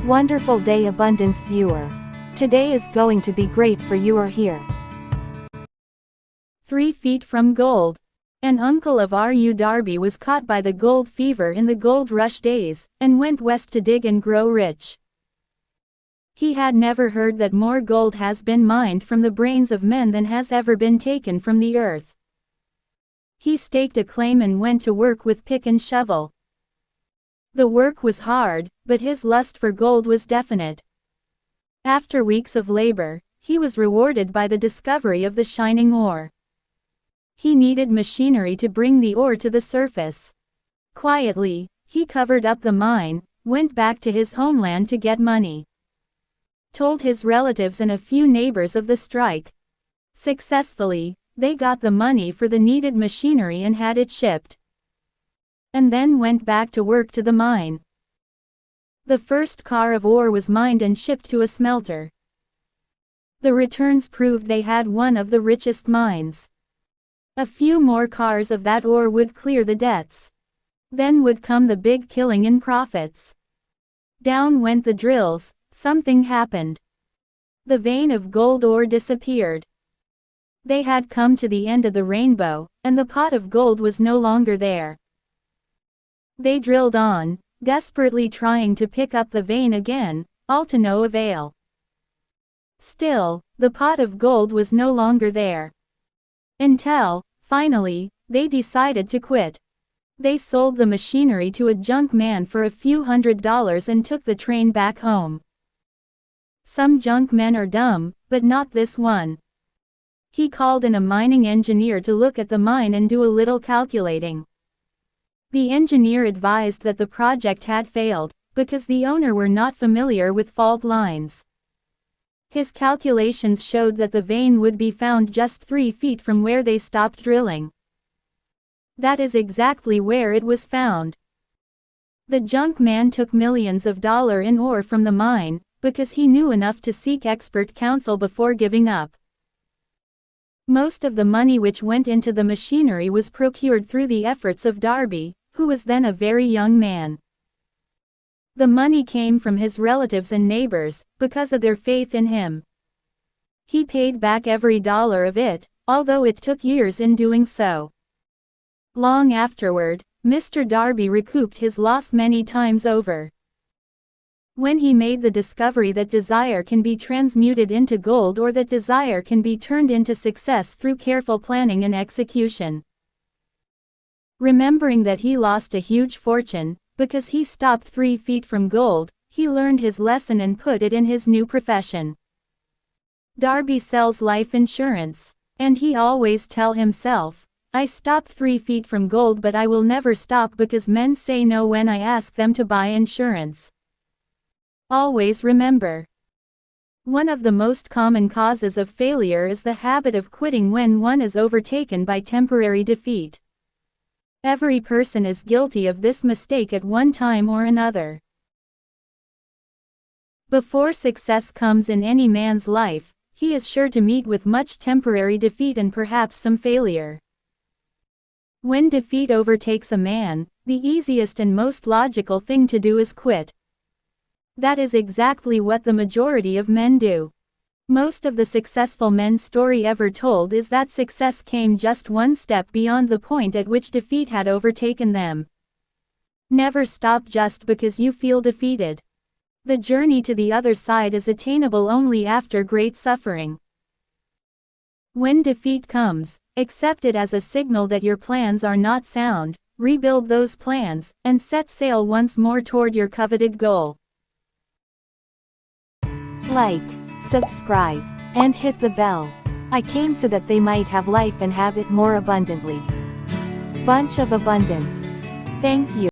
Wonderful day, Abundance viewer. Today is going to be great for you or here. 3 feet from gold. An uncle of R.U. Darby was caught by the gold fever in the gold rush days, and went west to dig and grow rich. He had never heard that more gold has been mined from the brains of men than has ever been taken from the earth. He staked a claim and went to work with pick and shovel. The work was hard, but his lust for gold was definite. After weeks of labor, he was rewarded by the discovery of the shining ore. He needed machinery to bring the ore to the surface. Quietly, he covered up the mine, went back to his homeland to get money. Told his relatives and a few neighbors of the strike. Successfully, they got the money for the needed machinery and had it shipped. And then went back to work to the mine. The first car of ore was mined and shipped to a smelter. The returns proved they had one of the richest mines. A few more cars of that ore would clear the debts. Then would come the big killing in profits. Down went the drills, something happened. The vein of gold ore disappeared. They had come to the end of the rainbow, and the pot of gold was no longer there. They drilled on, desperately trying to pick up the vein again, all to no avail. Still, the pot of gold was no longer there. Until, finally, they decided to quit. They sold the machinery to a junk man for a few $100s and took the train back home. Some junk men are dumb, but not this one. He called in a mining engineer to look at the mine and do a little calculating. The engineer advised that the project had failed, because the owner were not familiar with fault lines. His calculations showed that the vein would be found just 3 feet from where they stopped drilling. That is exactly where it was found. The junk man took millions of dollars in ore from the mine, because he knew enough to seek expert counsel before giving up. Most of the money which went into the machinery was procured through the efforts of Darby, who was then a very young man. The money came from his relatives and neighbors, because of their faith in him. He paid back every dollar of it, although it took years in doing so. Long afterward, Mr. Darby recouped his loss many times over. When he made the discovery that desire can be transmuted into gold, or that desire can be turned into success through careful planning and execution. Remembering that he lost a huge fortune, because he stopped 3 feet from gold, he learned his lesson and put it in his new profession. Darby sells life insurance. And he always tell himself, I stopped 3 feet from gold, but I will never stop because men say no when I ask them to buy insurance. Always remember. One of the most common causes of failure is the habit of quitting when one is overtaken by temporary defeat. Every person is guilty of this mistake at one time or another. Before success comes in any man's life, he is sure to meet with much temporary defeat and perhaps some failure. When defeat overtakes a man, the easiest and most logical thing to do is quit. That is exactly what the majority of men do. Most of the successful men's story ever told is that success came just one step beyond the point at which defeat had overtaken them. Never stop just because you feel defeated. The journey to the other side is attainable only after great suffering. When defeat comes, accept it as a signal that your plans are not sound, rebuild those plans, and set sail once more toward your coveted goal. Like, subscribe, and hit the bell. I came so that they might have life and have it more abundantly. Bunch of Abundance. Thank you.